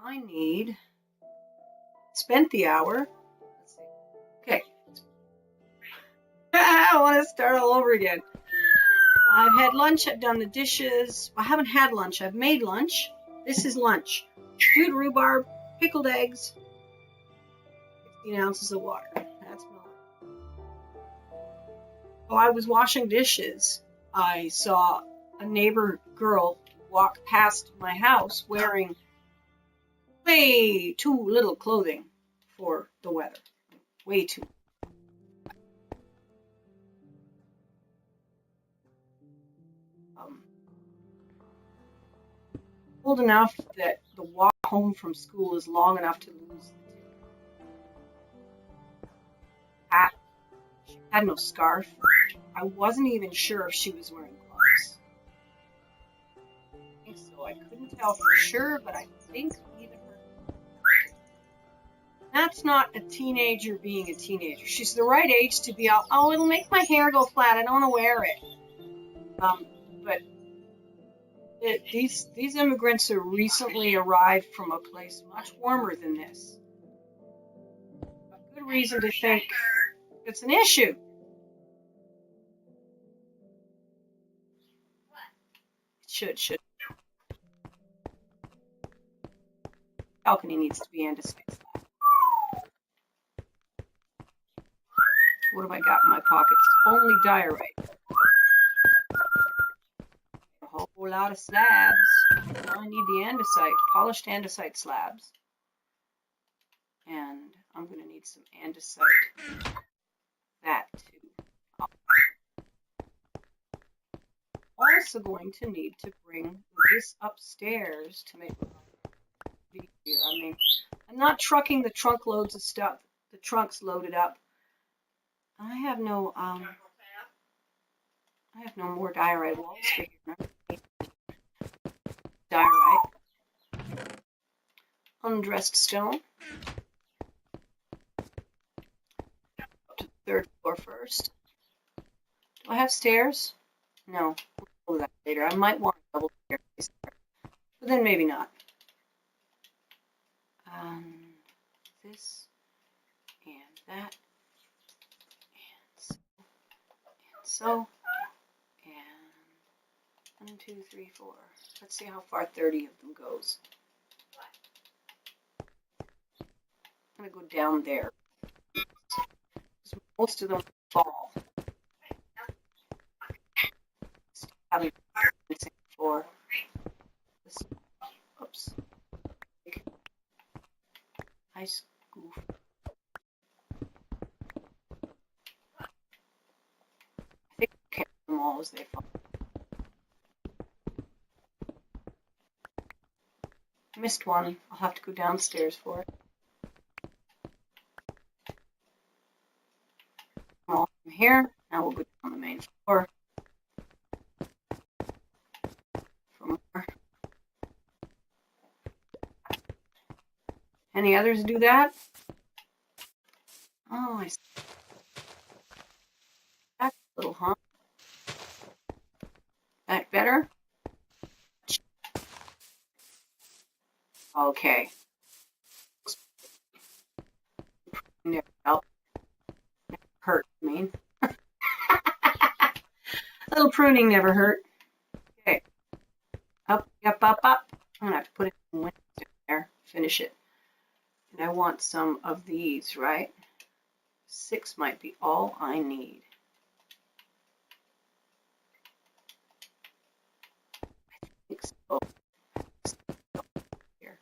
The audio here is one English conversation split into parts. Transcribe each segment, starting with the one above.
I need, spent the hour. Let's see. Okay. I want to start all over again. I've had lunch, I've done the dishes. Well, I haven't had lunch, I've made lunch. This is lunch. Stewed rhubarb, pickled eggs, 16 ounces of water. That's not. While I was washing dishes, I saw a neighbor girl walk past my house wearing way too little clothing for the weather. Way too. Old enough that the walk home from school is long enough to lose the tip. Hat. She had no scarf. I wasn't even sure if she was wearing gloves. I think so. I couldn't tell for sure, but I think even her. That's not a teenager being a teenager. She's the right age to be out. Oh, it'll make my hair go flat. I don't want to wear it. But these immigrants are recently arrived from a place much warmer than this. A good reason to think it's an issue. It should. Balcony needs to be andesite slab. What have I got in my pockets? Only diorite. A whole lot of slabs. I need the andesite, polished andesite slabs. And I'm going to need some andesite. That too. Also going to need to bring this upstairs to make it easier. I mean, I'm not trucking the trunk loads of stuff. The trunk's loaded up. I have no more diorite walls for here. Diorite. Undressed stone. Up to the third floor first. Do I have stairs? No. We'll do that later. I might want a double staircase, but then maybe not. This and that and so and 1, 2, 3, 4. Let's see how far 30 of them goes. I'm gonna go down there. Most of them fall. Having for this. Oops. Nice goof. I think I'll catch them all as they fall. I missed one. I'll have to go downstairs for it. All from here. Now we'll go down the main floor. Any others do that? Oh, I see. That's a little, huh? That better? Okay. Never helped. Never hurt, I mean. A little pruning never hurt. Okay. Up, up, up, up. I'm going to have to put it in there. Finish it. And I want some of these, right? 6 might be all I need. I think so. Here.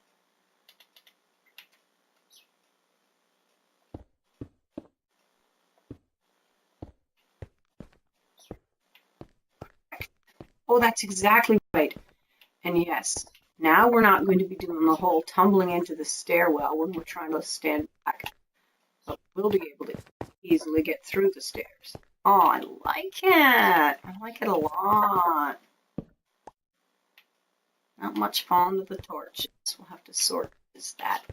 Oh, that's exactly right. And yes, now we're not going to be doing the whole tumbling into the stairwell when we're trying to stand back. But we'll be able to easily get through the stairs. Oh, I like it. I like it a lot. Not much fond of the torches. We'll have to sort that.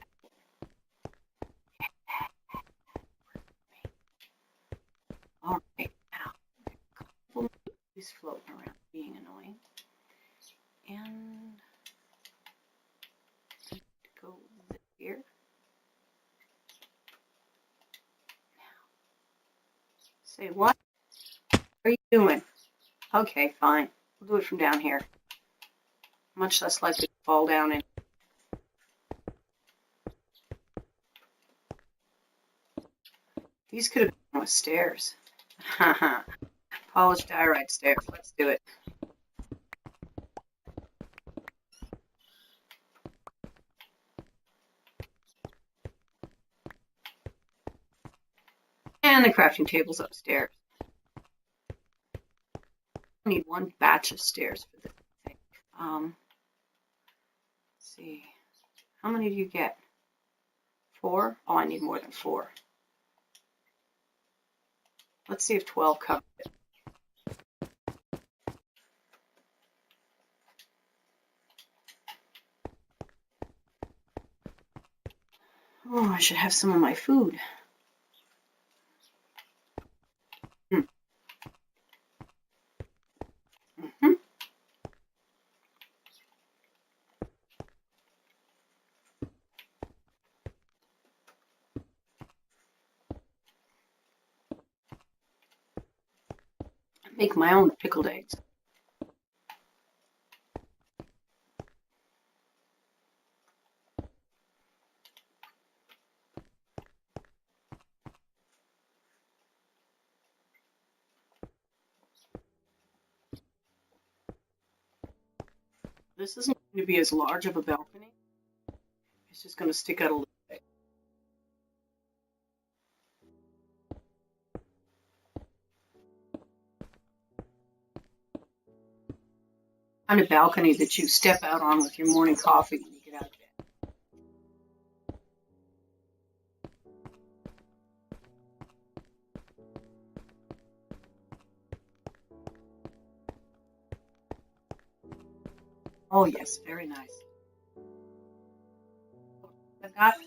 All right, now a couple of these floating around being annoying. And go Say what? What are you doing? Okay, fine. We'll do it from down here. Much less likely to fall down in. These could have been with stairs. Polished diorite stairs. Let's do it. And the crafting table's upstairs. I need one batch of stairs for this thing. Let's see. How many do you get? 4? Oh, I need more than 4. Let's see if 12 covers it. Oh, I should have some of my food. Make my own pickled eggs. This isn't going to be as large of a balcony. It's just going to stick out a little bit. Kind of balcony that you step out on with your morning coffee when you get out of bed. Oh yes, very nice. I've got a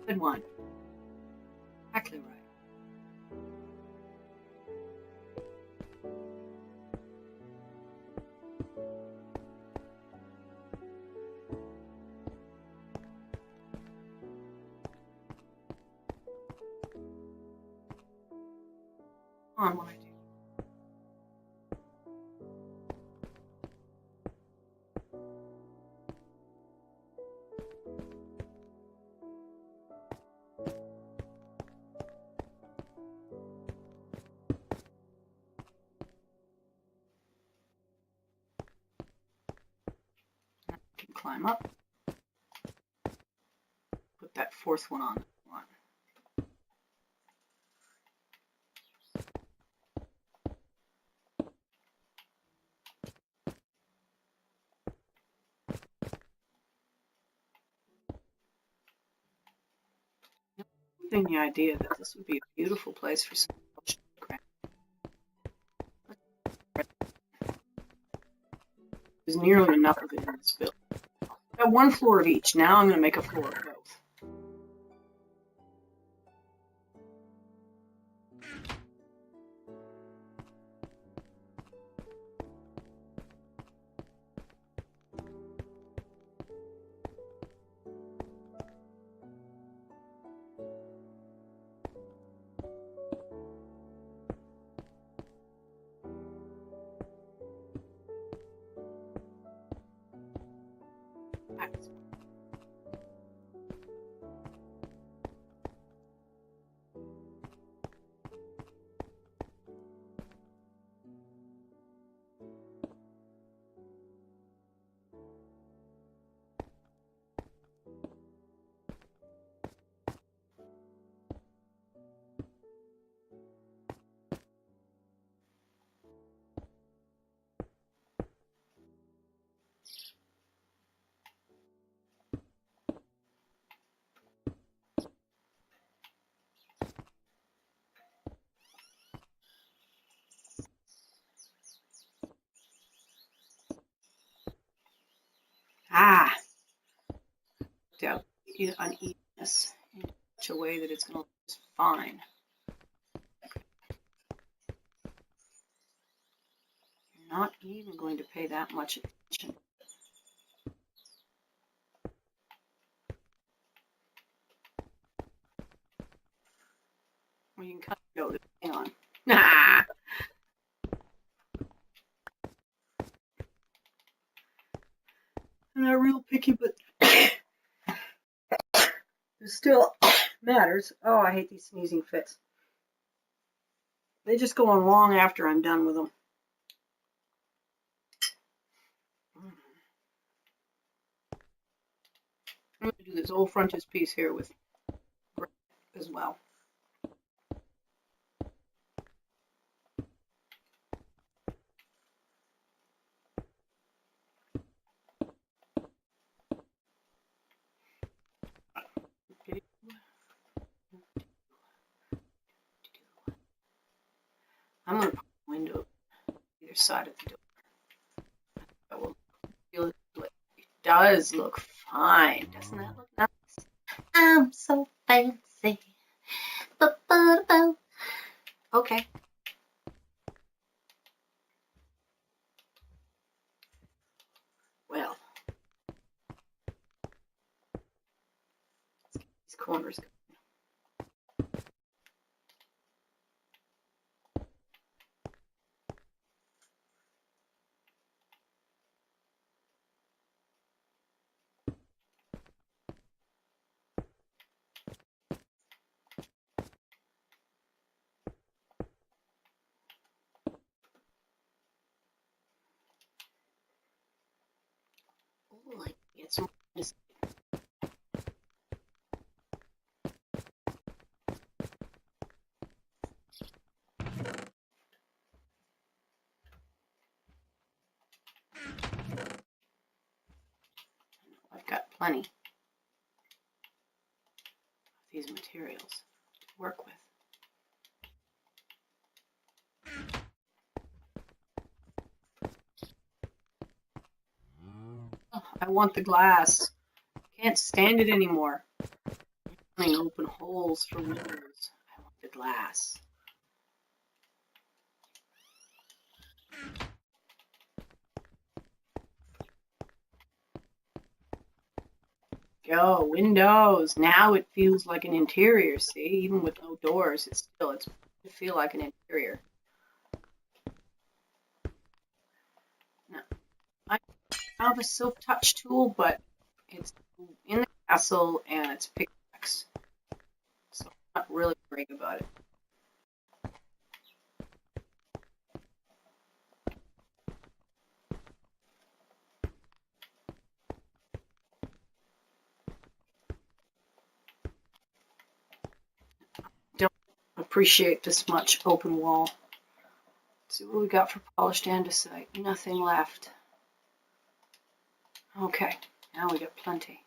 good one. Exactly right. On what I do. Now I can climb up. Put that fourth one on. The idea that this would be a beautiful place for some. There's nearly enough of it in this building. I got one floor of each. Now I'm going to make a floor of both. unevenness in such a way that it's going to look just fine. You're not even going to pay that much attention. Well, you can kind of notice. Hang on. Nah. I'm not real picky, but it still matters. Oh, I hate these sneezing fits. They just go on long after I'm done with them. I'm going to do this old frontispiece here with as well. I'm going to put a window either side of the door. That will feel it does look fine. Doesn't that look nice? I'm so fancy. Okay. Well, let's get these corners going. Oh, I get some. I've got plenty of these materials to work with. Oh, I want the glass. Can't stand it anymore. Open holes for windows. I want the glass. Go, windows. Now it feels like an interior, see? Even with no doors, it's feel like an interior. Now, I have a silk touch tool, but it's in the castle and it's pickaxe. So I'm not really worried about it. Don't appreciate this much open wall. Let's see what we got for polished andesite. Nothing left. Okay, now we got plenty.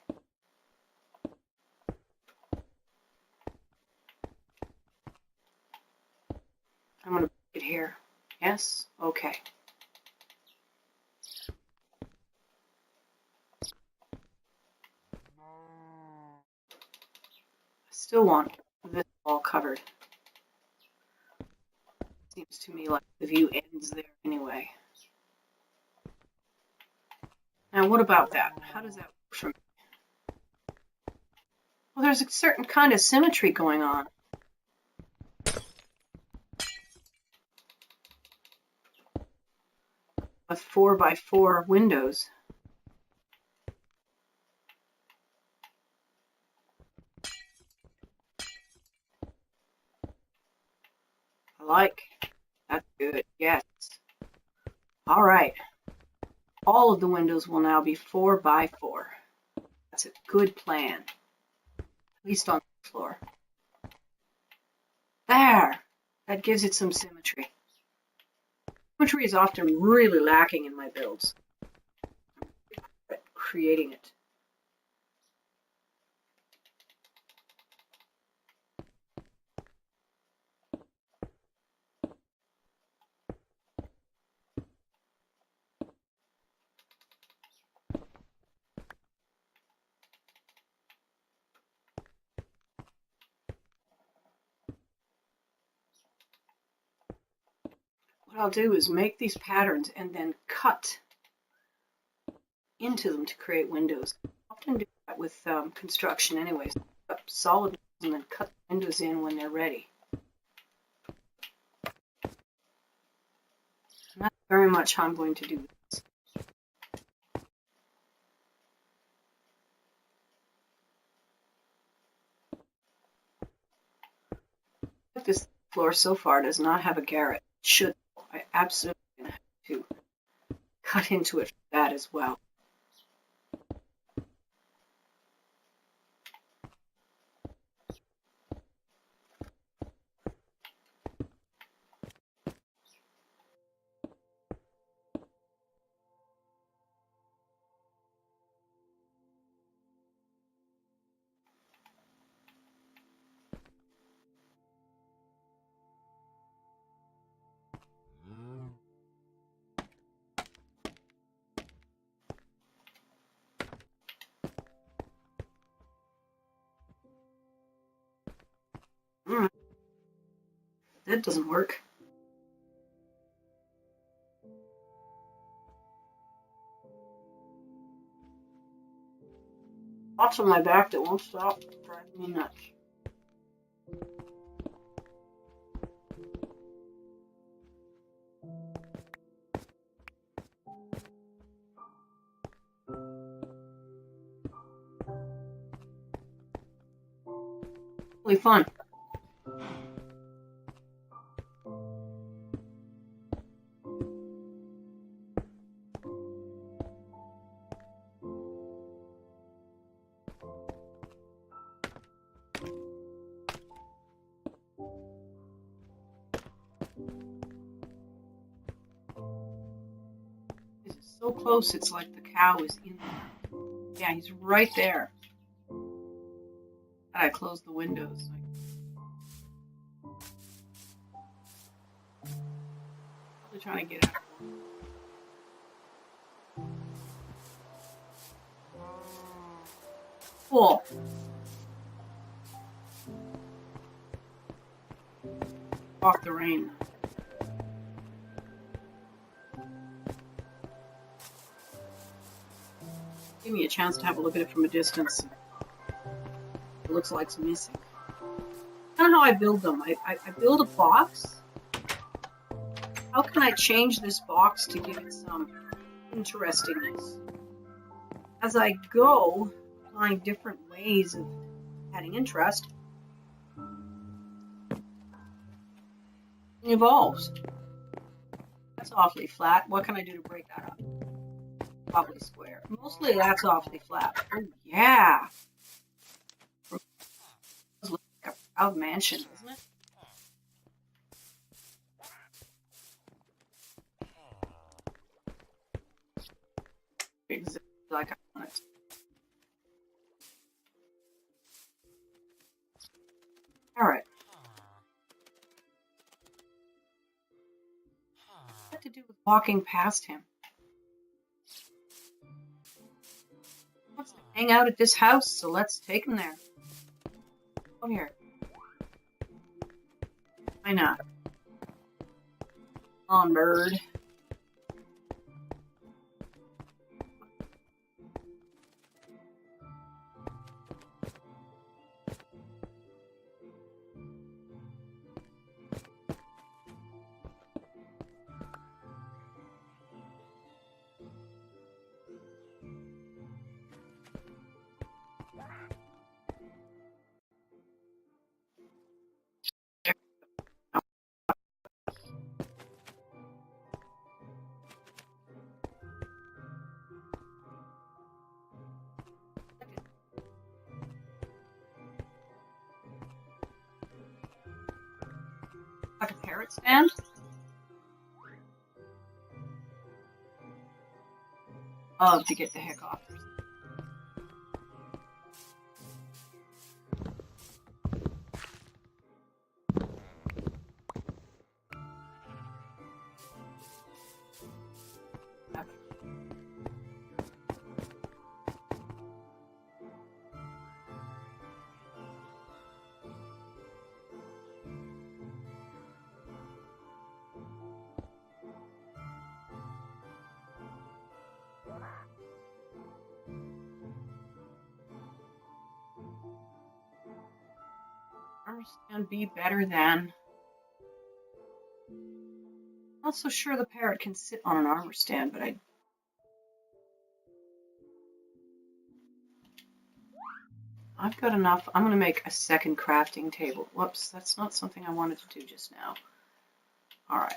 I'm going to put it here. Yes? Okay. I still want this all covered. Seems to me like the view ends there anyway. Now what about that? How does that work for me? Well, there's a certain kind of symmetry going on. With 4x4 windows. I like. That's good. Yes. All right. All of the windows will now be 4x4. That's a good plan. At least on the floor. There. That gives it some symmetry. Symmetry is often really lacking in my builds. I'm creating it. I'll do is make these patterns and then cut into them to create windows. I often do that with construction anyways. Solid and then cut the windows in when they're ready. And that's very much how I'm going to do this. This floor so far does not have a garret. It should. I absolutely have to cut into it for that as well. That doesn't work. Thoughts on my back that won't stop driving me nuts. Really fun. It's so close, it's like the cow is in there. Yeah, he's right there. I closed the windows. Probably trying to get out. Cool. Off the rain. Give me a chance to have a look at it from a distance. It looks like it's missing. Kind of how I build them. I build a box. How can I change this box to give it some interestingness? As I go, applying different ways of adding interest, it evolves. That's awfully flat. What can I do to break that up? Awfully square. Mostly that's awfully flat. Oh yeah. Looks like a proud mansion, doesn't it? Exactly like I want it. All right. What to do with walking past him? He wants to hang out at this house, so let's take him there. Come here. Why not? Come on, bird. Like a parrot stand? Oh, to get the heck off. armor stand be better than? Not so sure the parrot can sit on an armor stand, but I've got enough. I'm going to make a second crafting table. Whoops, that's not something I wanted to do just now. All right.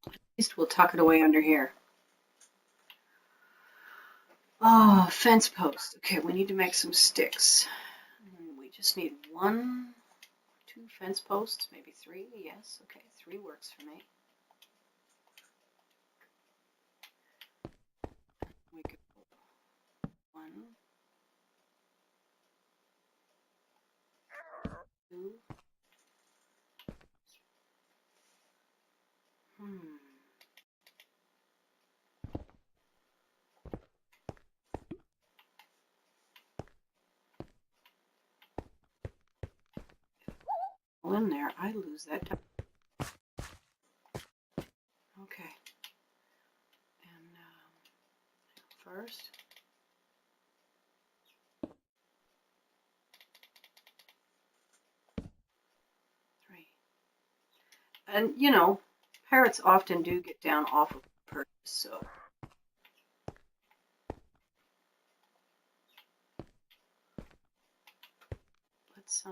At least we'll tuck it away under here. Oh, fence post. Okay, we need to make some sticks. We just need 1, 2 fence posts, maybe 3. Yes, okay, 3 works for me. We could put 1, 2. In there, I lose that time. Okay. And first, 3. And you know, parrots often do get down off of perches, so let's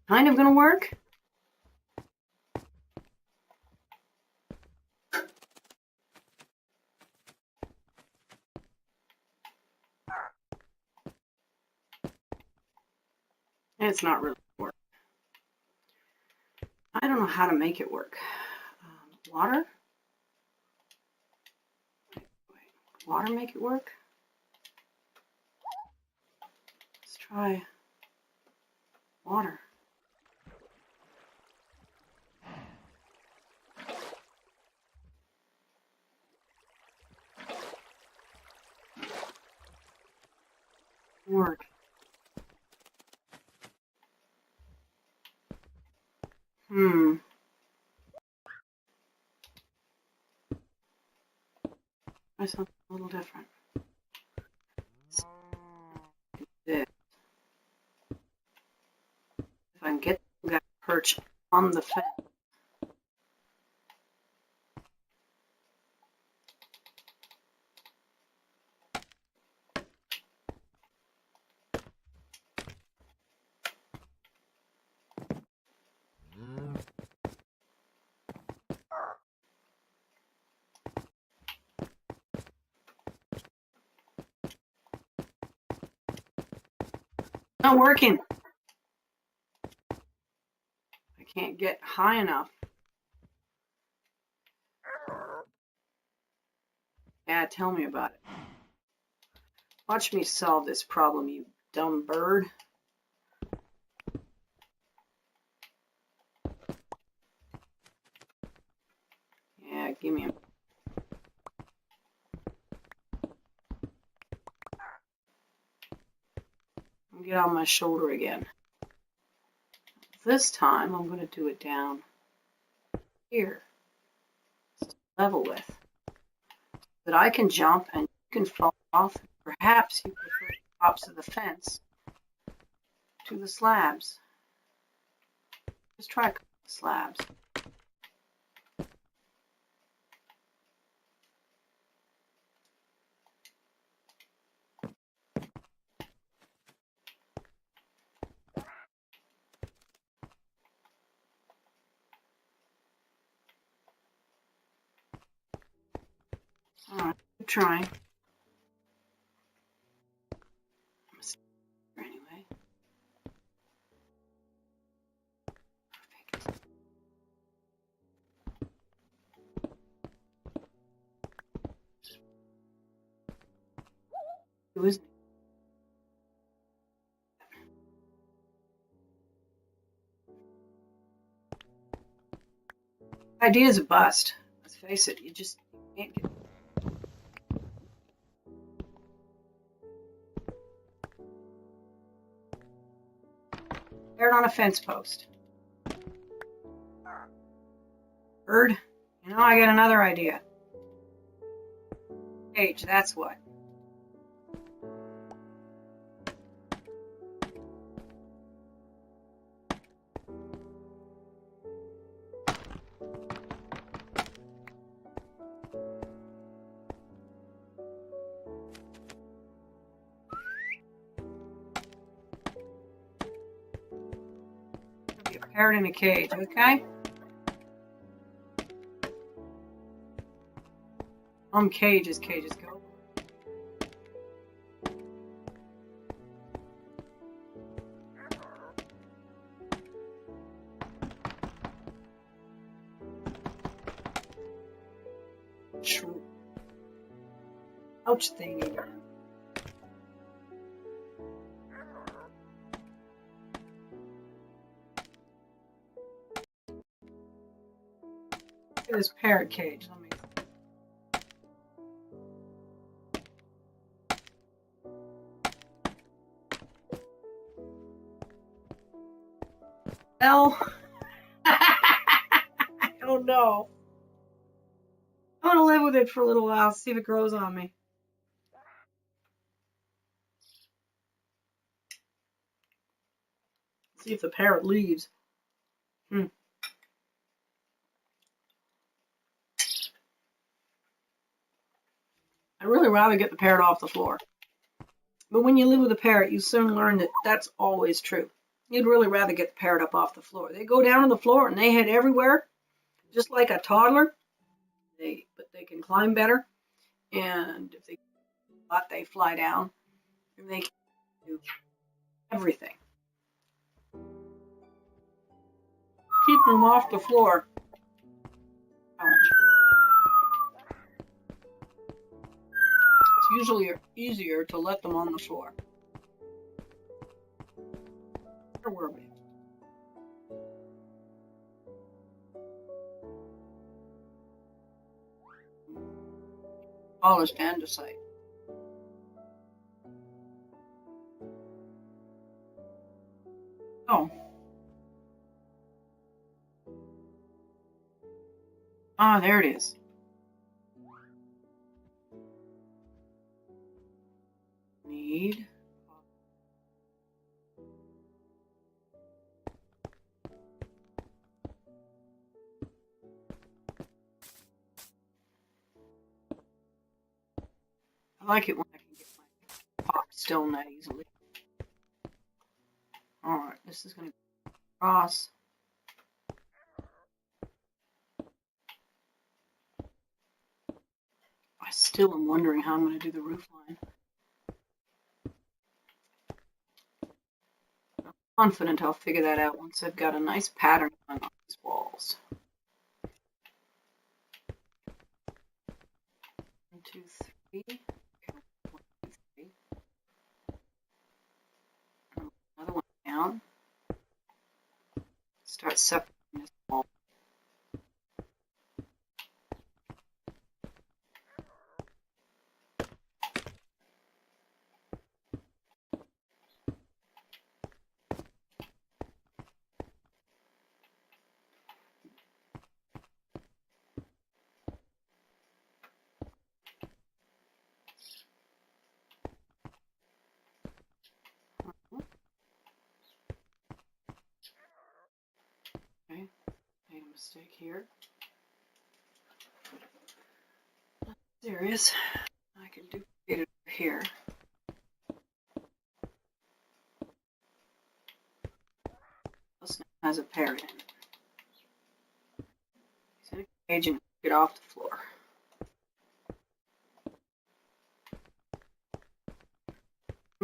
kind of gonna work. It's not really work. I don't know how to make it work. Water? Water make it work? Let's try water. Work. Try something a little different. If I can get that perch on the fence. Not working. I can't get high enough. Yeah, tell me about it. Watch me solve this problem, you dumb bird. Yeah, give me a... Get on my shoulder again. This time I'm going to do it down here, level with, so that I can jump and you can fall off. Perhaps you prefer the tops of the fence to the slabs. Just try the slabs. Alright, keep trying. Anyway. Perfect. Who is it? The idea is a bust. Let's face it, you just can't get. Parrot on a fence post. Bird, you know, I got another idea. Cage, that's what. Parrot in a cage, okay? Cages go. True. Ouch thing again. Look at this parrot cage. Let me. Well, I don't know. I'm gonna live with it for a little while, see if it grows on me. See if the parrot leaves. I'd really rather get the parrot off the floor. But when you live with a parrot, you soon learn that that's always true. You'd really rather get the parrot up off the floor. They go down on the floor and they head everywhere, just like a toddler. But they can climb better, and if they fly down, and they can do everything. Keep them off the floor. It's usually easier to let them on the floor. Where were we? Polished andesite. Oh. Ah, there it is. Need. I like it when I can get my pop stone that easily. Alright, this is going to go across. I still am wondering how I'm going to do the roof line. I'm confident I'll figure that out once I've got a nice pattern on these walls. 1, 2, 3. 1, 2, 3. Another one down. Start separating this wall. Okay, made a mistake here. Serious. I can duplicate it over here. This now has a parrot in it. He's in a cage and get off the floor.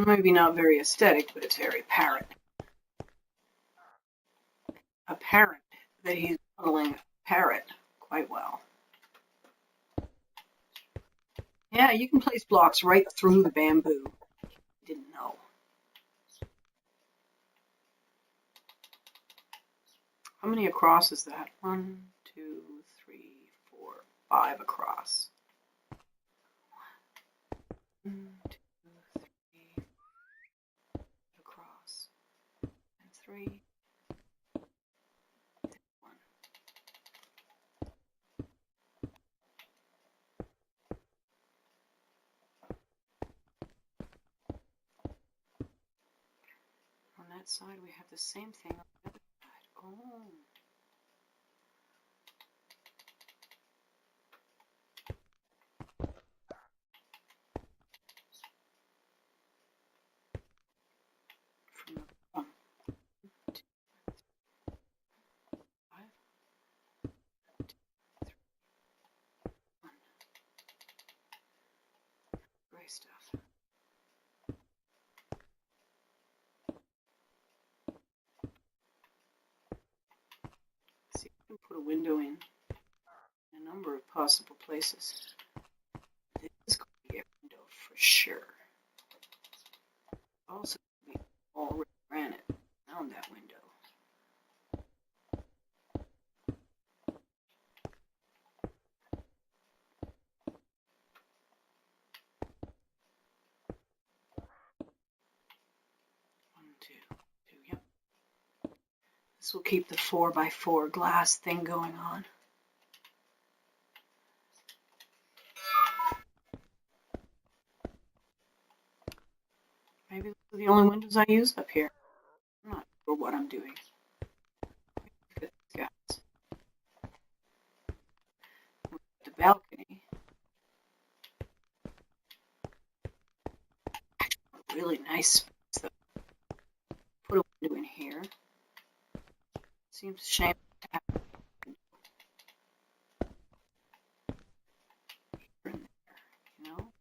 Maybe not very aesthetic, but it's very apparent. Apparent that he's modeling a parrot quite well. Yeah, you can place blocks right through the bamboo. Didn't know. How many across is that? 1, 2, 3, 4, 5 across. 1, 2, 3 across. And 3. 1. On that side, we have the same thing on the other side. Oh. From the 1, 2, 5, 2, 3, 1. Gray stuff. See if we can put a window in a number of possible places. This is going to be a window for sure. Also, we already ran it around that window. Yep. This will keep the 4x4 glass thing going on. Maybe those are the only windows I use up here. I'm not sure what I'm doing. Look at these guys. The balcony. Really nice. So put a window in here. Seems a shame to have a window here and there, you know?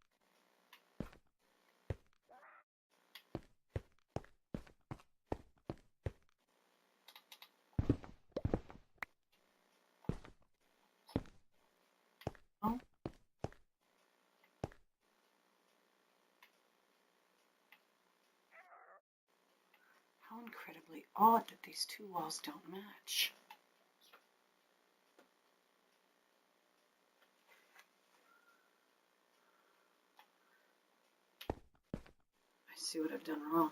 Oh. How incredibly odd that these two walls don't match. I see what I've done wrong.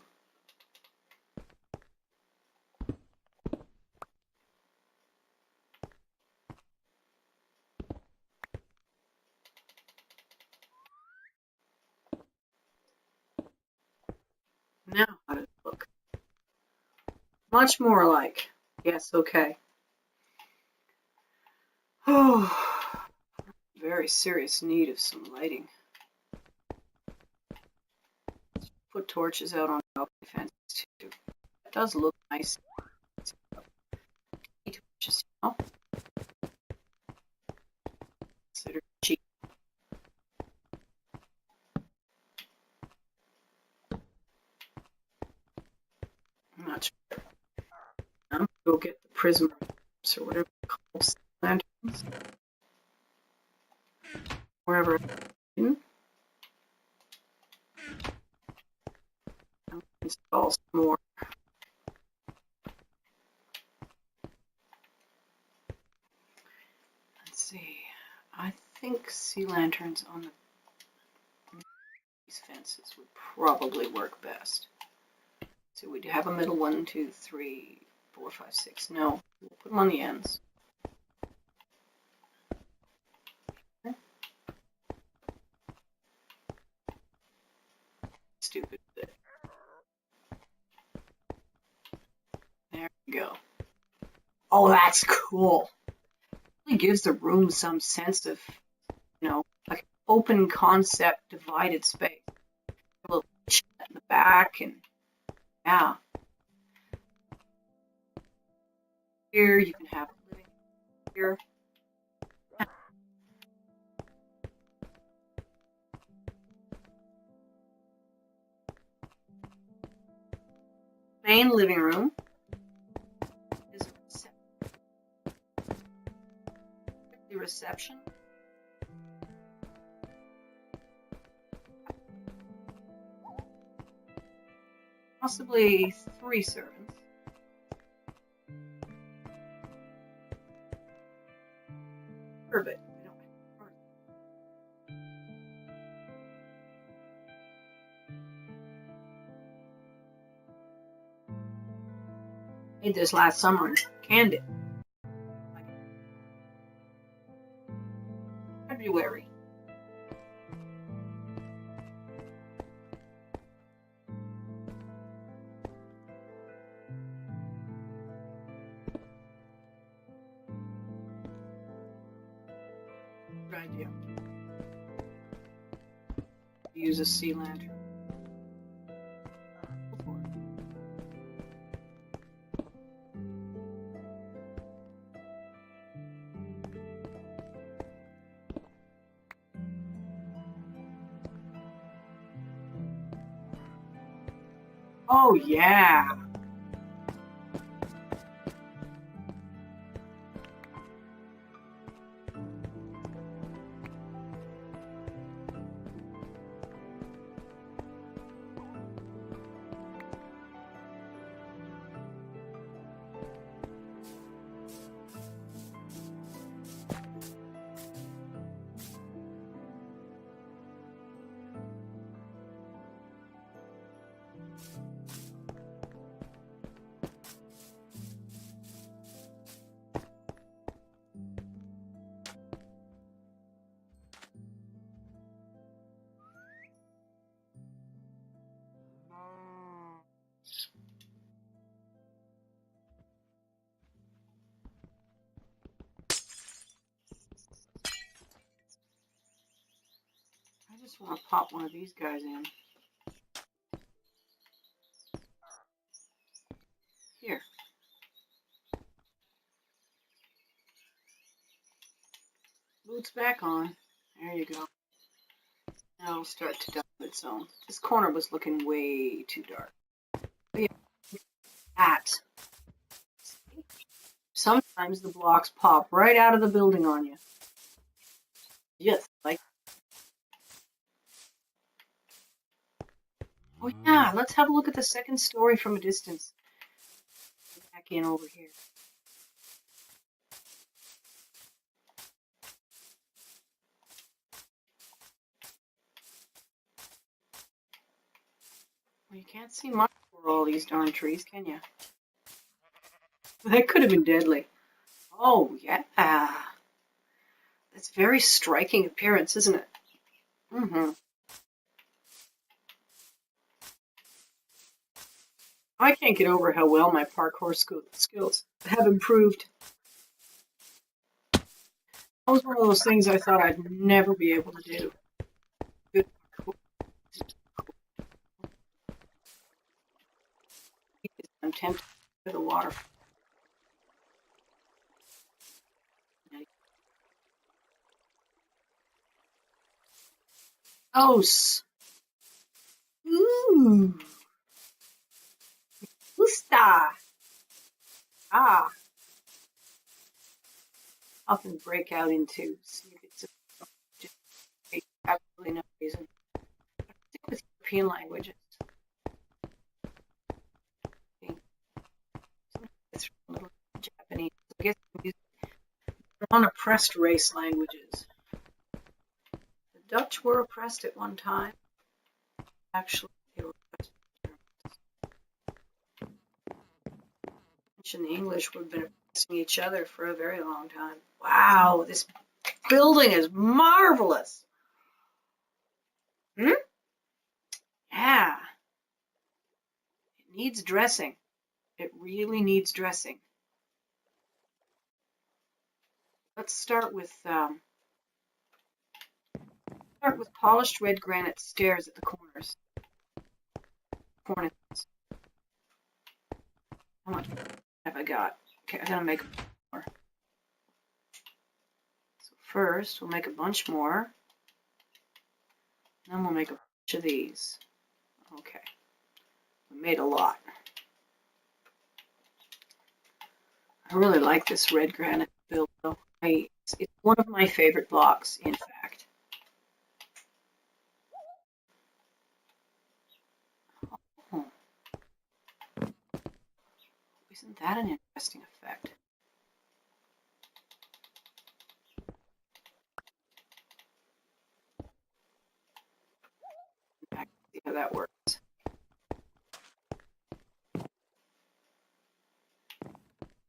Now, how does it look? Much more like. Yes, okay. Oh, very serious need of some lighting. Put torches out on balcony fences too. It does look nice. Torches, you know? Consider cheap. I'm not sure. I'm gonna go get the prism or whatever it calls lanterns. Wherever I'm gonna install some more. Let's see. I think sea lanterns on these fences would probably work best. So we'd have a middle 1, 2, 3, 4, 5, 6. No, we'll put them on the ends. Okay. Stupid bit. There we go. Oh, that's cool. It really gives the room some sense of, you know, like open concept divided space. A little chat in the back, and yeah. Here you can have a living here. main living room is the reception. Possibly 3 servants. But made this last summer and canned it. February. Good idea. Use a sea lantern. Oh yeah. I just want to pop one of these guys in. Here. Boots back on. There you go. Now it'll start to die on its own. This corner was looking way too dark. But yeah, that. Sometimes the blocks pop right out of the building on you. Yes, like. Oh yeah, let's have a look at the second story from a distance. Back in over here. Well, you can't see much for all these darn trees, can you? That could have been deadly. Oh yeah. That's very striking appearance, isn't it? Mm-hmm. I can't get over how well my parkour skills have improved. That was one of those things I thought I'd never be able to do. Good parkour. I'm tempted to the water. Oh, ooh, gusta. Ah, often break out into snippets of just absolutely no reason. Stick with European languages. It's a little Japanese. I guess unoppressed race languages. The Dutch were oppressed at one time. Actually, they were oppressed. And the English would have been oppressing each other for a very long time. Wow, this building is marvelous. Hmm? Yeah. It needs dressing. It really needs dressing. Let's start with polished red granite stairs at the corners. Cornices. How much have I got? Okay, I gotta make more. So first, we'll make a bunch more. Then we'll make a bunch of these. Okay. We made a lot. I really like this red granite build, though. It's one of my favorite blocks, in fact. Oh, isn't that an interesting effect? I can see how that works.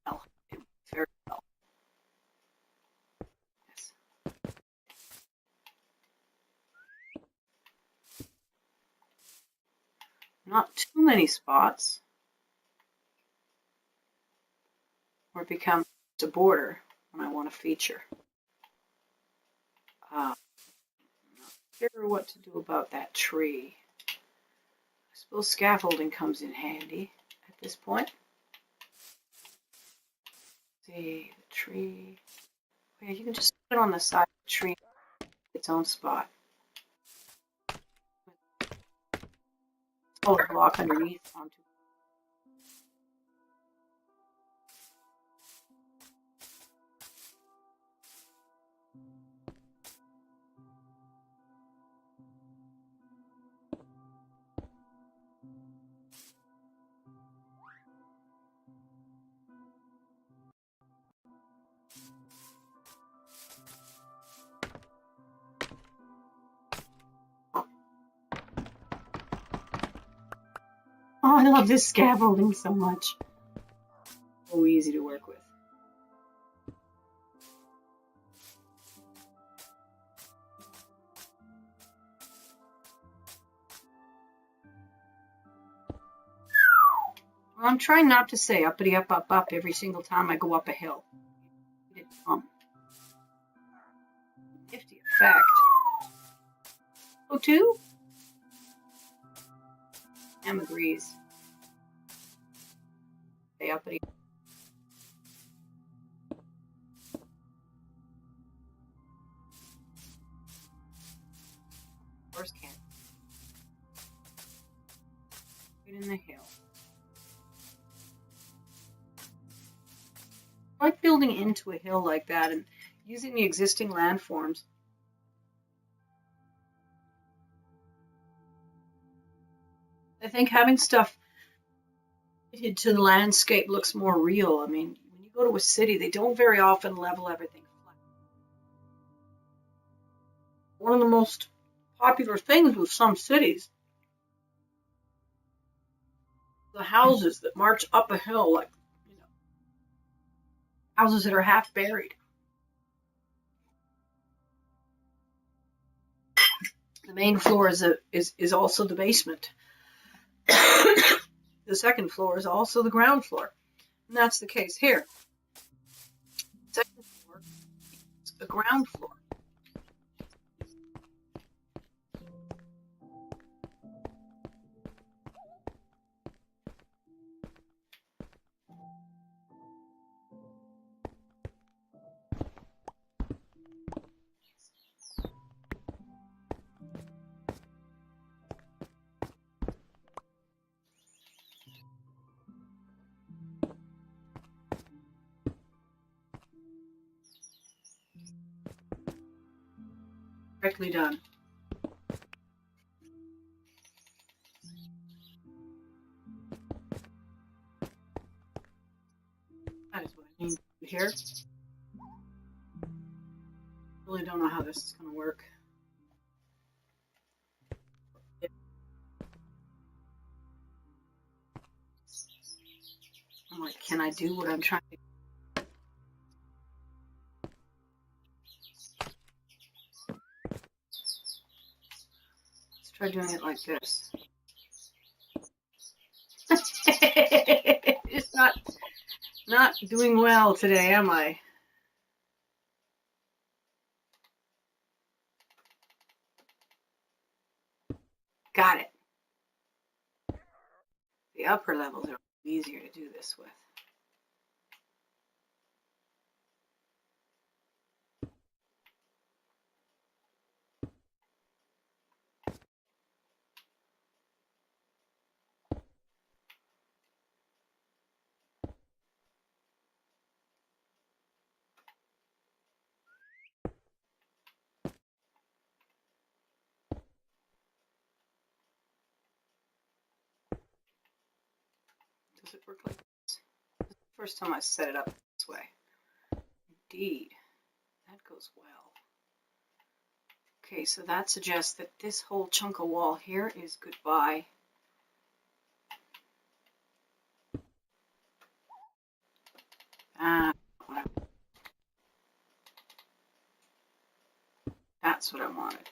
Well, it works very well. Yes. Not too many spots, or it becomes a border when I want to feature. I'm not sure what to do about that tree. I suppose scaffolding comes in handy at this point. See, the tree. Yeah, you can just put it on the side of the tree, its own spot. Solid block underneath onto. Oh, I love this scaffolding so much. So easy to work with. Well, I'm trying not to say uppity up, up, up every single time I go up a hill. Nifty effect. Oh, two? Em agrees. Say uppity. First can. Right in the hill. I like building into a hill like that and using the existing landforms. I think having stuff fitted to the landscape looks more real. I mean, when you go to a city, they don't very often level everything flat. One of the most popular things with some cities, the houses that march up a hill, like, you know, houses that are half buried. The main floor is also the basement. The second floor is also the ground floor. And that's the case here. The second floor is the ground floor. Correctly done. That is what I mean here. Really don't know how this is going to work. I'm like, can I do what I'm trying to do? Let's try doing it like this. It's not doing well today, am I? Got it. The upper levels are easier to do this with. Does it work like this? This is the first time I set it up this way. Indeed, that goes well. Okay, so that suggests that this whole chunk of wall here is goodbye. That's what I wanted.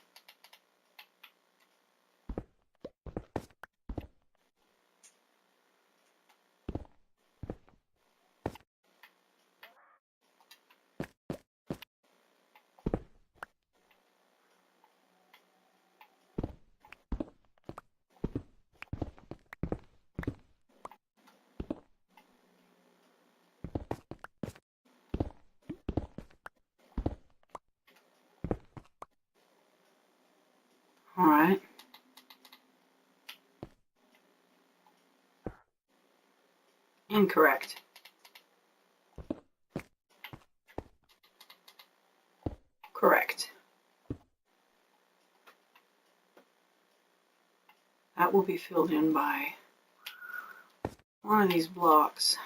All right. Incorrect. Correct. That will be filled in by one of these blocks.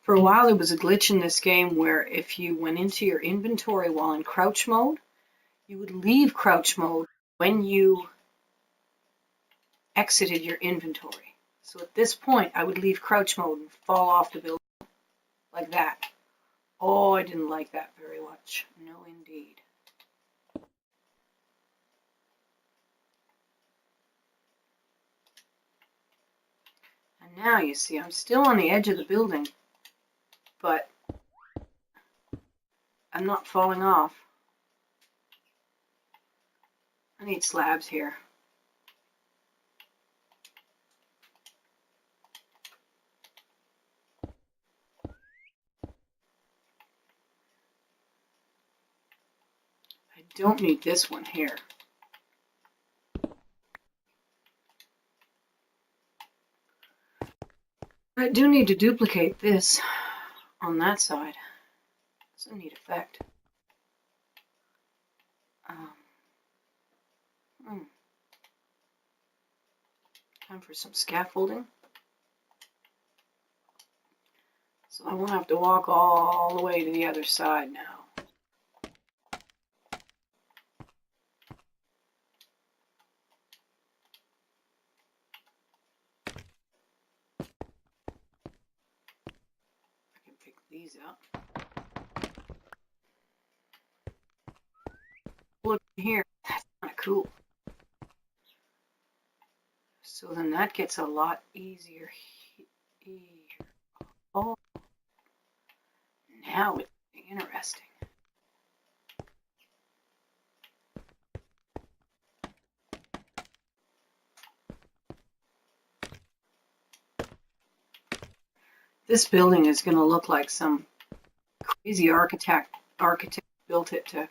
For a while, there was a glitch in this game where if you went into your inventory while in crouch mode, you would leave crouch mode when you exited your inventory. So at this point, I would leave crouch mode and fall off the building like that. Oh, I didn't like that very much. No, indeed. And now you see, I'm still on the edge of the building, but I'm not falling off. I need slabs here. I don't need this one here. I do need to duplicate this on that side. It's a neat effect. Time for some scaffolding. So I won't have to walk all the way to the other side now. I can pick these up. Look here, that's kind of cool. So then that gets a lot easier here. Oh, now it's interesting. This building is going to look like some crazy architect built it to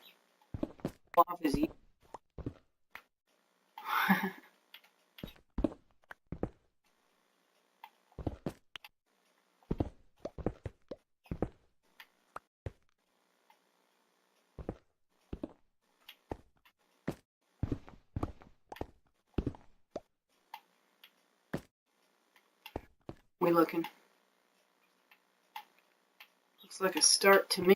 off his ear. We looking. Looks like a start to me.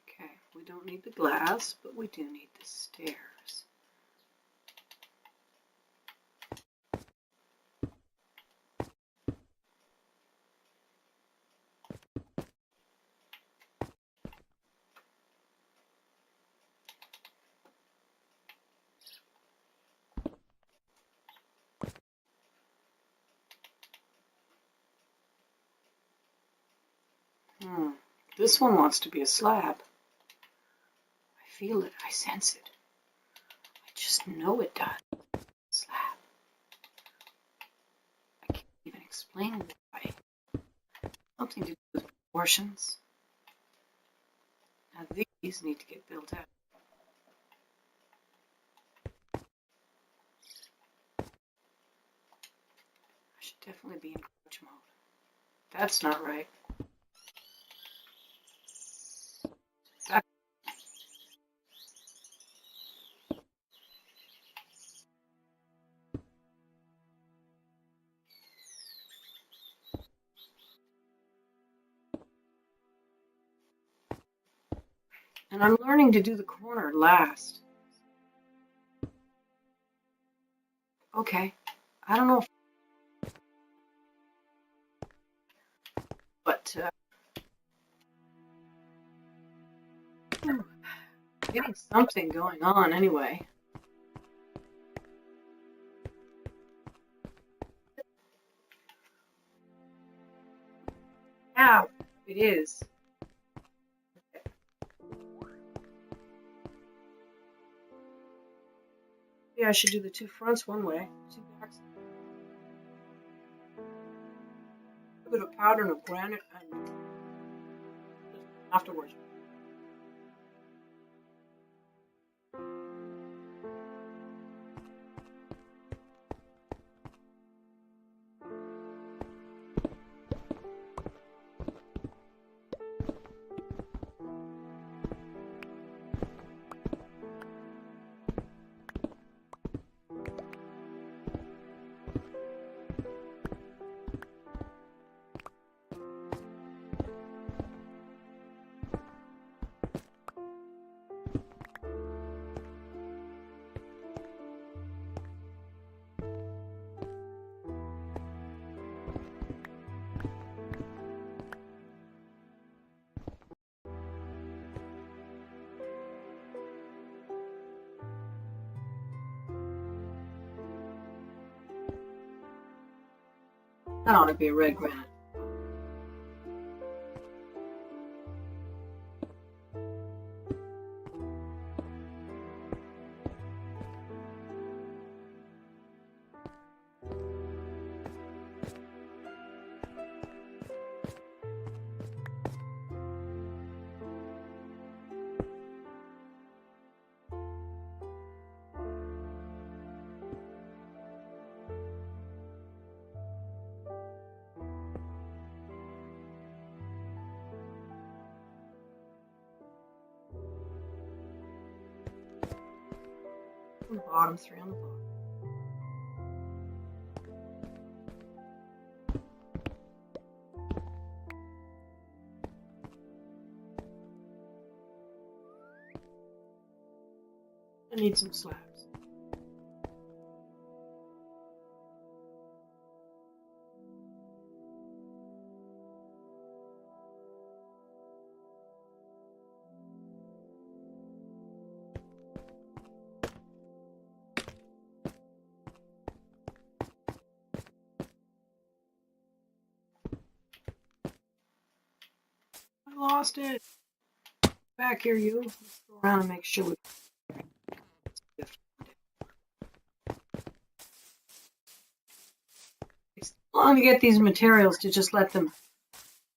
Okay, we don't need the glass, but we do need the stairs. This one wants to be a slab. I feel it. I sense it. I just know it does. Slab. I can't even explain why. Something to do with proportions. Now these need to get built out. I should definitely be in crouch mode. That's not right. And I'm learning to do the corner last. Okay. I don't know if, but getting something going on anyway. Ow, it is. Yeah, I should do the two fronts one way, two backs. A bit of powder of granite and afterwards. That ought to be a red granite. On the bottom, three on the bottom. I need some slabs. I lost it. Back here, you. Let's go around and make sure we. It's long to get these materials to just let them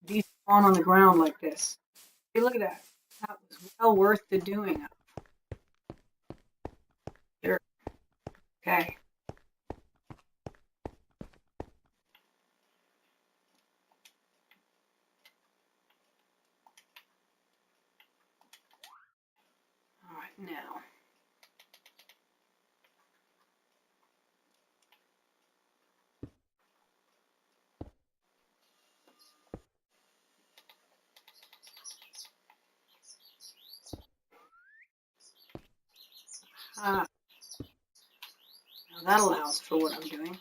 be on the ground like this. Hey, look at that. That was well worth the doing of. Sure. Okay. All right, now. Now that allows for what I'm doing.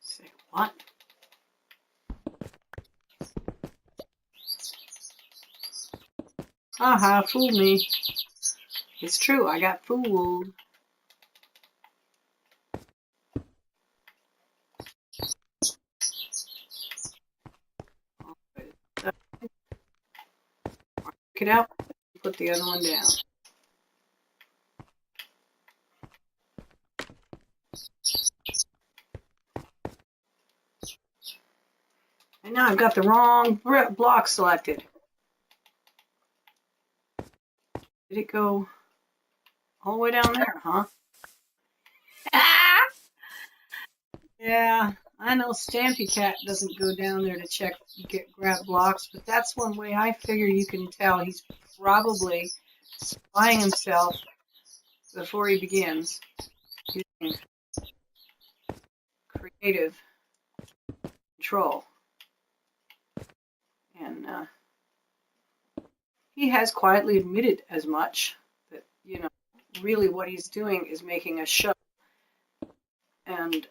Say what? Aha, fooled me. It's true, I got fooled. Take it out, put the other one down. And now I've got the wrong block selected. Did it go all the way down there, huh? Yeah, I know Stampy Cat doesn't go down there to grab blocks, but that's one way I figure you can tell he's probably spying himself before he begins. using creative control. And he has quietly admitted as much, that, you know, really what he's doing is making a show. And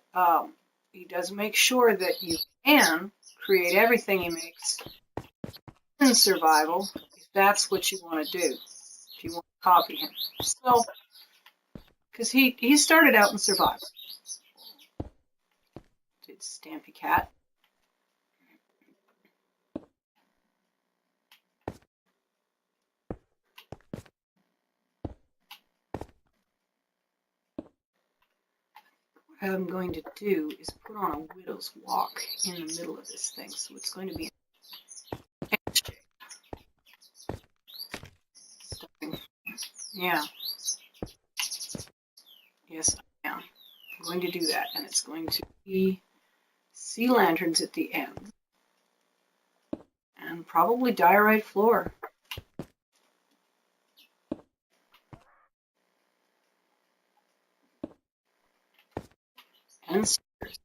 he does make sure that you can create everything he makes in survival, if that's what you want to do, if you want to copy him. So, because he started out in survival. Did Stampy Cat. What I'm going to do is put on a widow's walk in the middle of this thing, so it's going to be an X shape. Yeah. Yes, I am. I'm going to do that, and it's going to be sea lanterns at the end, and probably diorite floor. And stairs.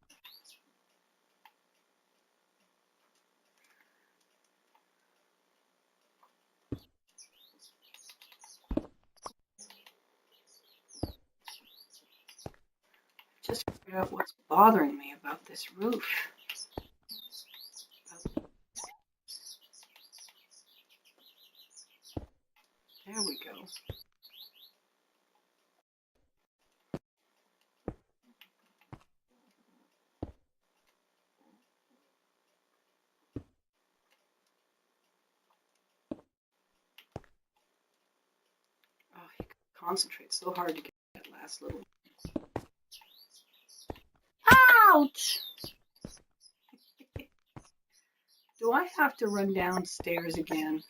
Just figured out what's bothering me about this roof. There we go. Oh, he concentrates so hard to get that last little. Ouch! Do I have to run downstairs again?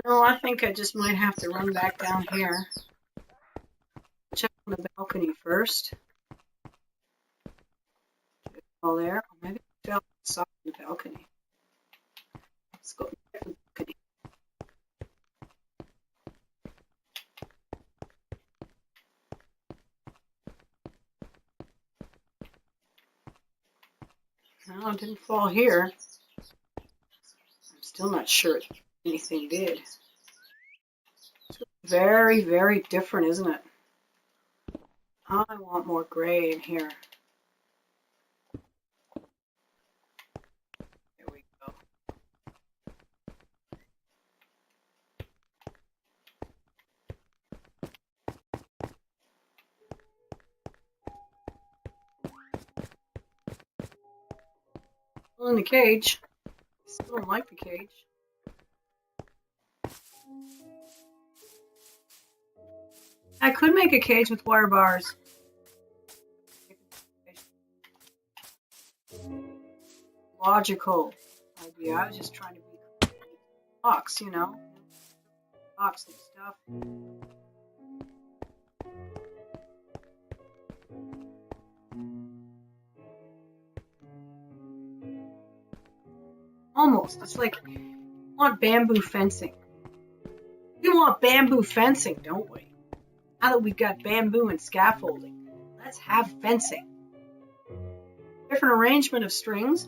No, I think I just might have to run back down here. Check on the balcony first. All there. Or maybe I fell outside the balcony. Let's go check the balcony. No, it didn't fall here. I'm still not sure if anything did. It's very, very different, isn't it? I want more gray in here. There we go. Still in the cage. Still don't like the cage. I could make a cage with wire bars. Logical idea. I was just trying to be box, you know, box and stuff. Almost. It's like we want bamboo fencing. We want bamboo fencing, don't we? Now that we've got bamboo and scaffolding, let's have fencing. Different arrangement of strings.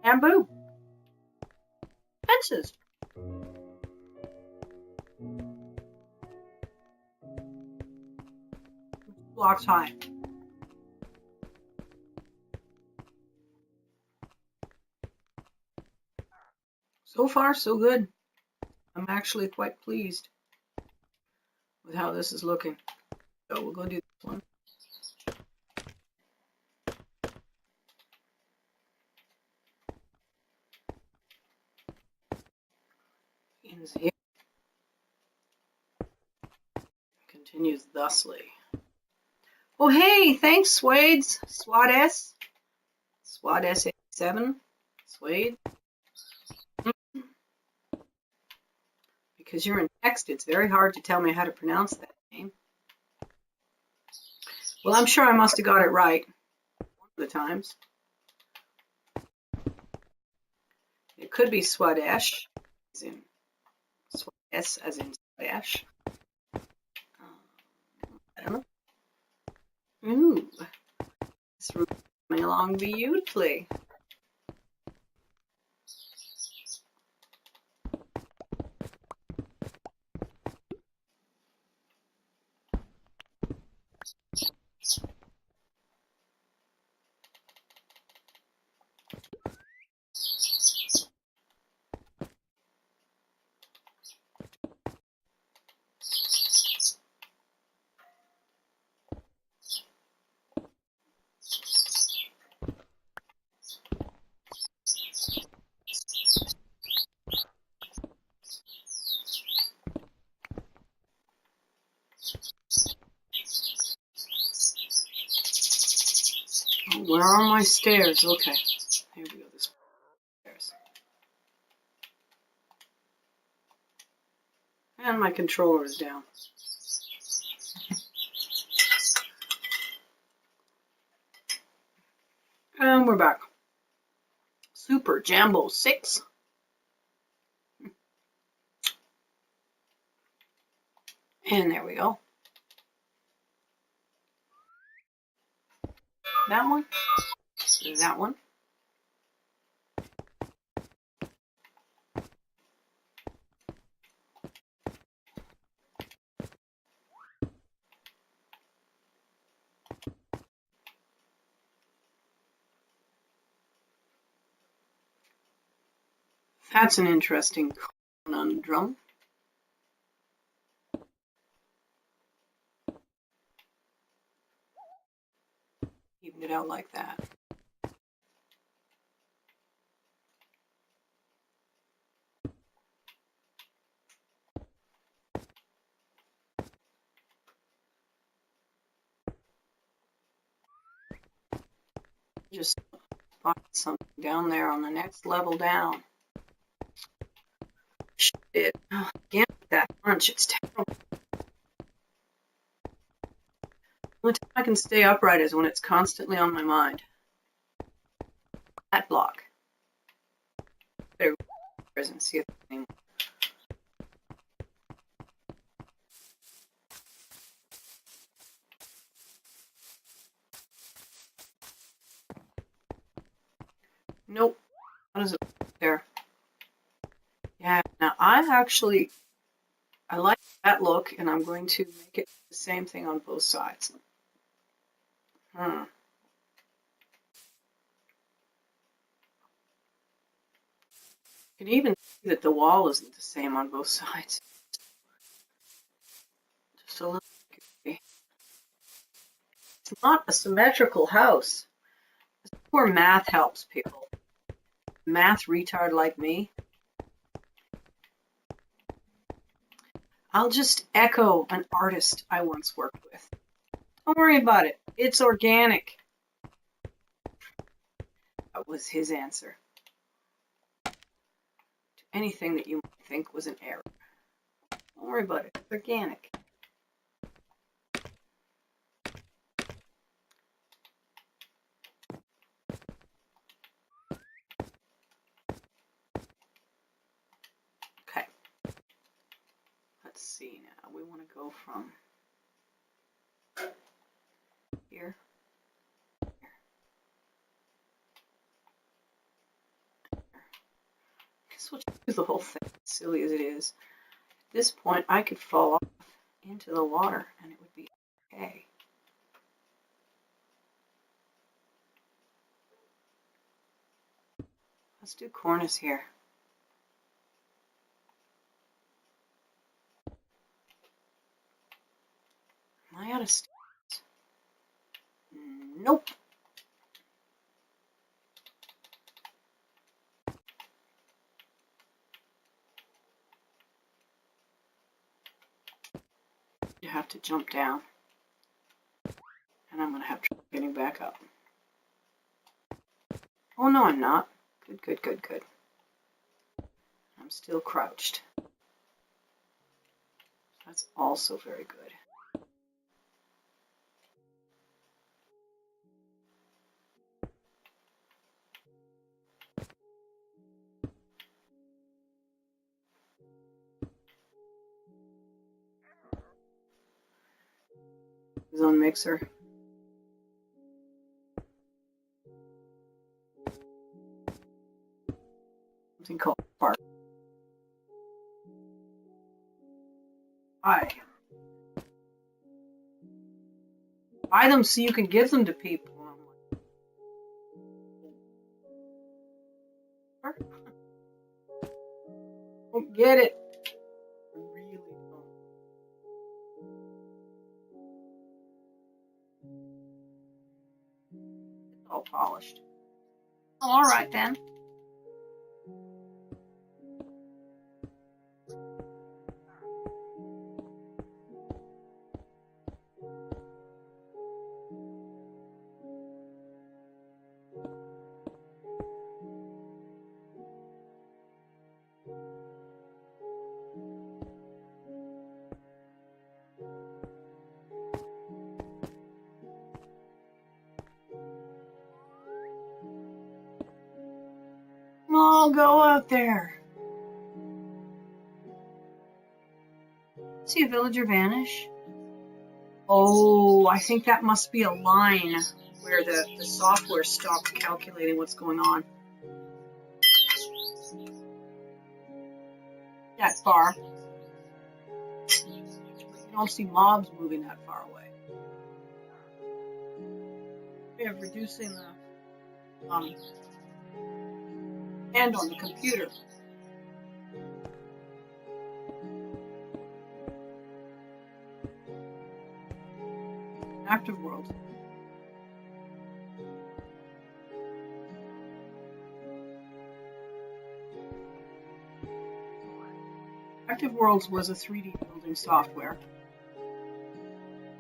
Bamboo. Fences. Blocks high. So far, so good. I'm actually quite pleased with how this is looking. So we'll go do this one. Ends here. Continues thusly. Oh, hey, thanks, Swades. SWAT S. SWAT S87. Swade. Because you're in text, it's very hard to tell me how to pronounce that name. Well, I'm sure I must have got it right one of the times. It could be Swadesh, as in Swadesh, as in Swadesh. then. Ooh, this room is coming along beautifully. Oh, where are my stairs? Okay, here we go. This stairs. And my controller is down. And we're back. Super Jambo 6. And there we go. That one. That one. That's an interesting conundrum. Even it out like that. Just find something down there on the next level down. Shit. Oh, again, that punch. It's terrible. The only time I can stay upright is when it's constantly on my mind. That block. Better and see if anything. Nope. How does it look there? Yeah. Now I like that look, and I'm going to make it the same thing on both sides. You can even see that the wall isn't the same on both sides. Just a little. It's not a symmetrical house. This is where math helps people. Math retard like me. I'll just echo an artist I once worked with. Don't worry about it. It's organic. That was his answer to anything that you might think was an error. Don't worry about it. It's organic. Okay. Let's see now. We want to go from here. Guess we'll do the whole thing, as silly as it is. At this point, I could fall off into the water and it would be okay. Let's do cornice here. Am I out of stairs? Nope. You have to jump down. And I'm going to have trouble getting back up. Oh, no, I'm not. Good, good, good, good. I'm still crouched. That's also very good. his own mixer. Something called Spark. Buy them so you can give them to people. Don't get it. I really don't. It's all polished. All right then. I'll go out there. See a villager vanish? Oh, I think that must be a line where the software stops calculating what's going on. That far. You don't see mobs moving that far away. We have reducing the hand on the computer. Active world. Active Worlds was a 3D building software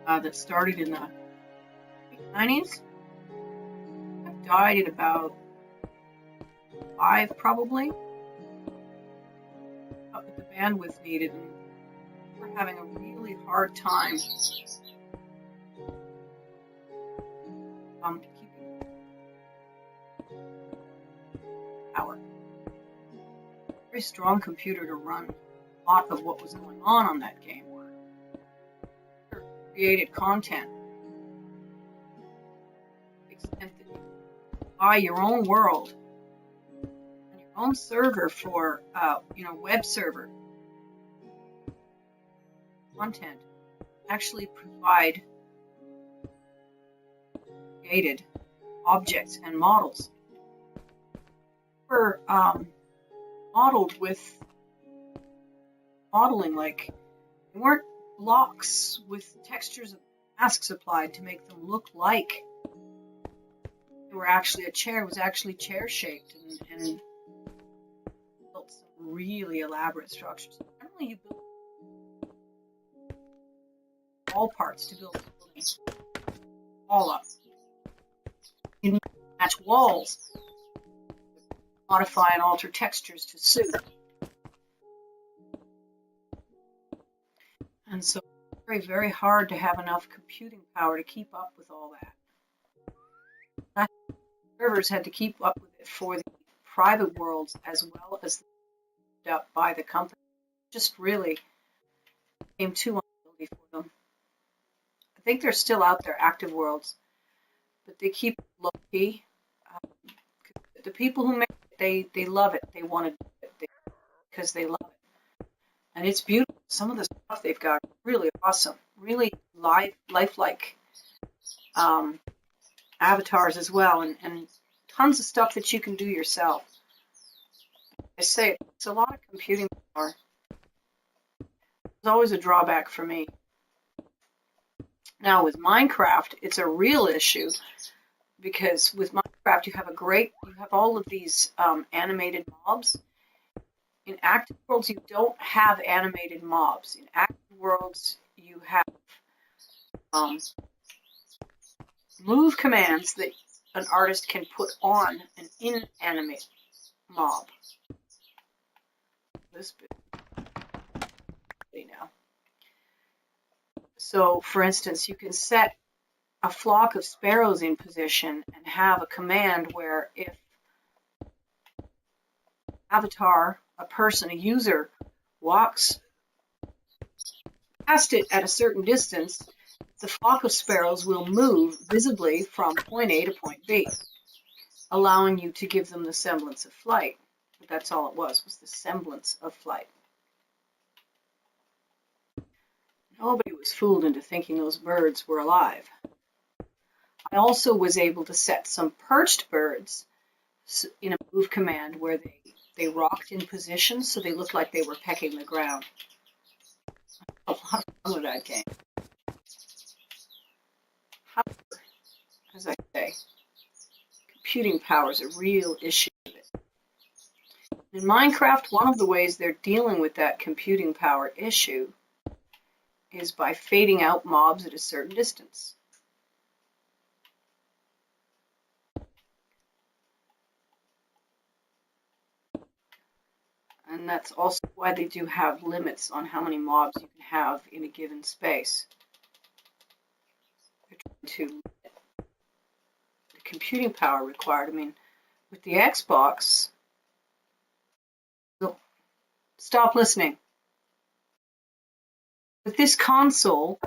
that started in the 90s. It died at about 5 probably. Up with the bandwidth needed, and we're having a really hard time keeping power. Very strong computer to run a lot of what was going on that game. Created content. Extent that you buy your own world and your own server for, web server content. Actually provide created objects and models. Were modeled with modeling, like they weren't blocks with textures and masks applied to make them look like they were actually a chair. It was actually chair shaped and built some really elaborate structures. Generally, you build all parts to build buildings all up. You need to match walls, modify and alter textures to suit. And so it's very, very hard to have enough computing power to keep up with all that. Servers had to keep up with it for the private worlds as well as up by the company. Just really became too unwieldy for them. I think they're still out there, Active Worlds, but they keep it low key. The people who make it, they love it. They want to do it because they love it. And it's beautiful. Some of the stuff they've got really awesome, really lifelike avatars as well, and tons of stuff that you can do yourself. I say it's a lot of computing power. It's always a drawback for me. Now with Minecraft, it's a real issue because with Minecraft you have all of these animated mobs. In Active Worlds, you don't have animated mobs. In Active Worlds, you have move commands that an artist can put on an inanimate mob. This bit now. So, for instance, you can set a flock of sparrows in position and have a command where if avatar, a person, a user, walks past it at a certain distance, the flock of sparrows will move visibly from point A to point B, allowing you to give them the semblance of flight. But that's all it was the semblance of flight. Nobody was fooled into thinking those birds were alive. I also was able to set some perched birds in a move command where they rocked in position so they looked like they were pecking the ground. A lot of fun with that game. However, as I say, computing power is a real issue. In Minecraft, one of the ways they're dealing with that computing power issue is by fading out mobs at a certain distance. And that's also why they do have limits on how many mobs you can have in a given space. They're trying to limit the computing power required. I mean, with the Xbox, no, stop listening. With this console,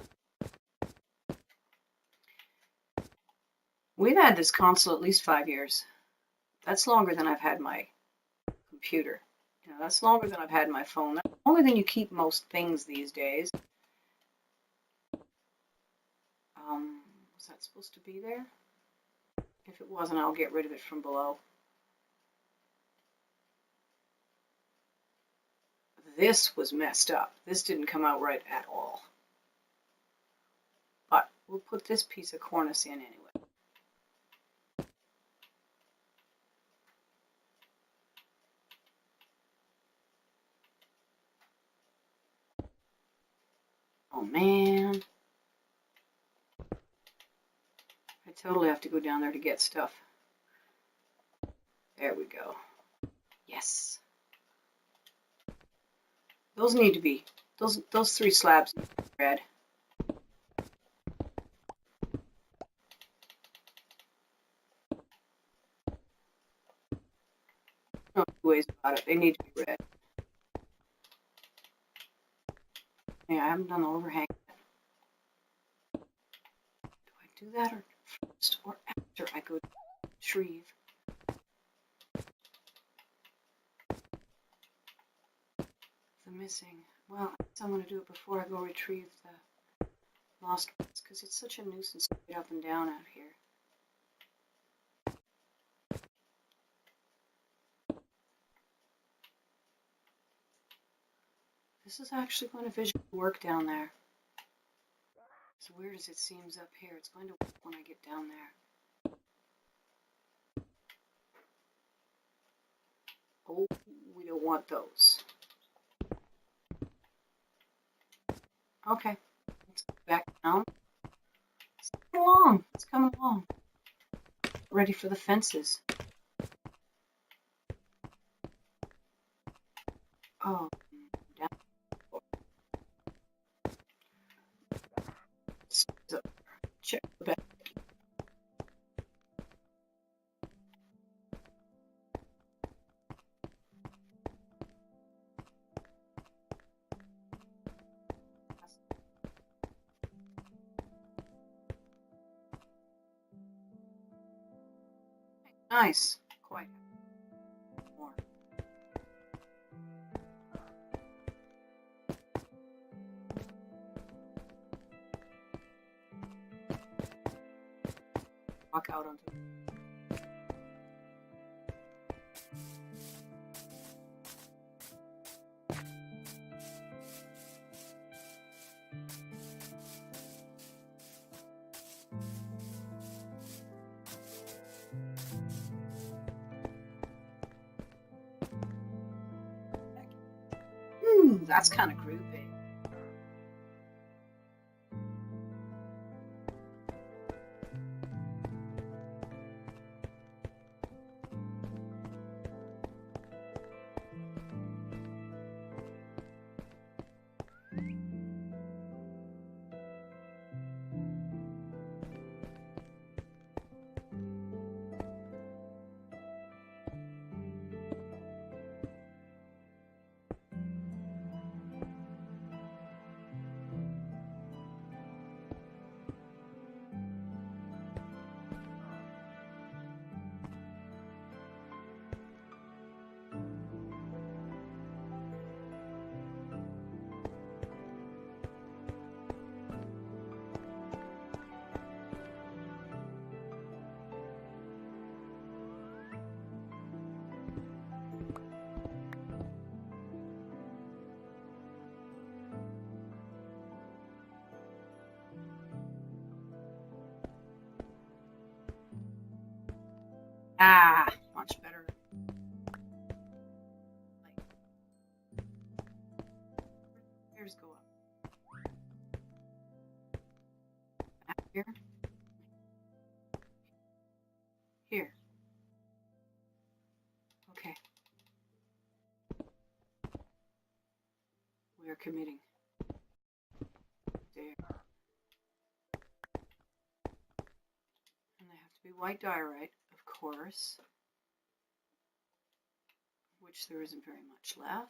we've had this console at least 5 years. That's longer than I've had my computer. You know, that's longer than I've had my phone. That's longer than you keep most things these days. Was that supposed to be there? If it wasn't, I'll get rid of it from below. This was messed up. This didn't come out right at all. But we'll put this piece of cornice in anyway. Oh man. I totally have to go down there to get stuff. There we go. Yes. Those need to be, those 3 slabs need to be red. No two ways about it. They need to be red. Yeah, I haven't done the overhang yet. Do I do that or first or after I go to retrieve? The missing. Well, I guess I'm going to do it before I go retrieve the lost ones because it's such a nuisance to get up and down out here. This is actually going to visually work down there. As weird as it seems up here, it's going to work when I get down there. Oh, we don't want those. Okay, let's go back down. It's coming along. It's coming along. Ready for the fences. Oh, down. So, check the back. Nice. Quite. More. Walk out onto. That's kind of groovy. Much better. Stairs go up. Back here. Here. Okay. We are committing. There. And they have to be white diorite, of course. Which there isn't very much left.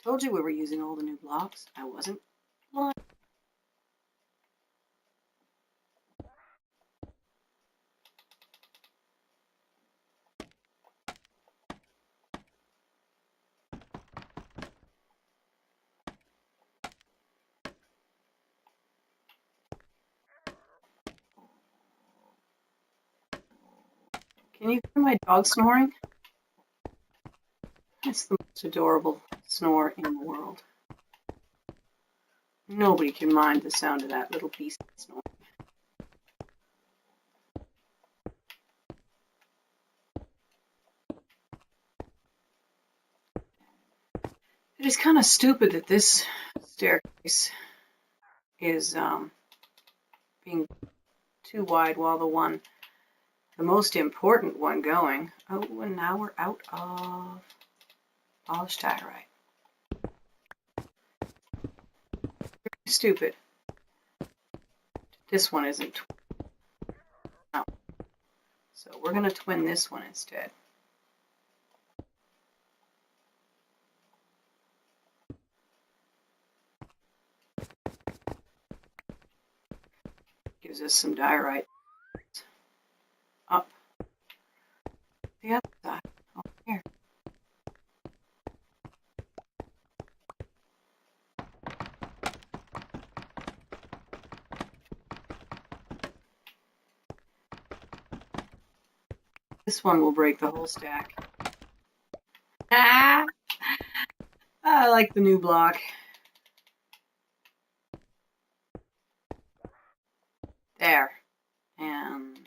Told you we were using all the new blocks. I wasn't lying. Can you hear my dog snoring? It's the most adorable snore in the world. Nobody can mind the sound of that little beast snoring. It is kind of stupid that this staircase is being too wide while the most important one going. Oh, and now we're out of polished diorite. Very stupid. This one isn't. No. So we're going to twin this one instead. Gives us some diorite. Up the other side. Over here. This one will break the whole stack. Ah! I like the new block. There. And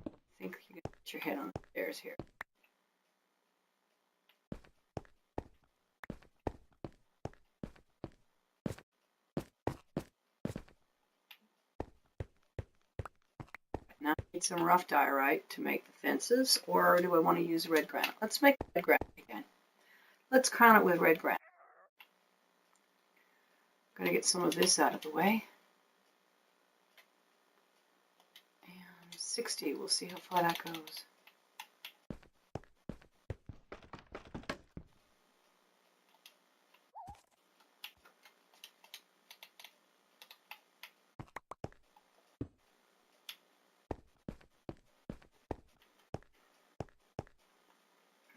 I think you can put your head on the stairs here. Now I need some rough diorite to make the fences, or do I want to use red granite? Let's make red granite again. Let's crown it with red granite. I'm going to get some of this out of the way. And 60, we'll see how far that goes.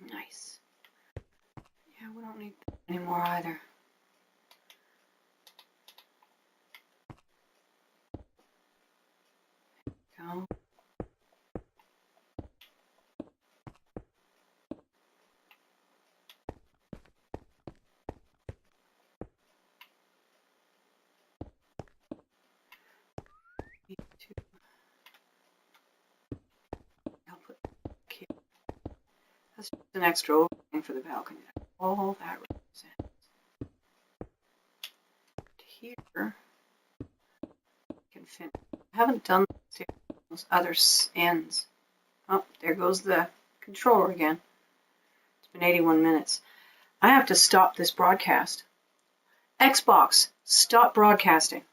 Nice. Yeah, we don't need that anymore either. Go. I'll put here. That's just an extra opening for the balcony. All that represents. Here, can fit. I haven't done those other ends. Oh, there goes the controller again. It's been 81 minutes. I have to stop this broadcast. Xbox, stop broadcasting.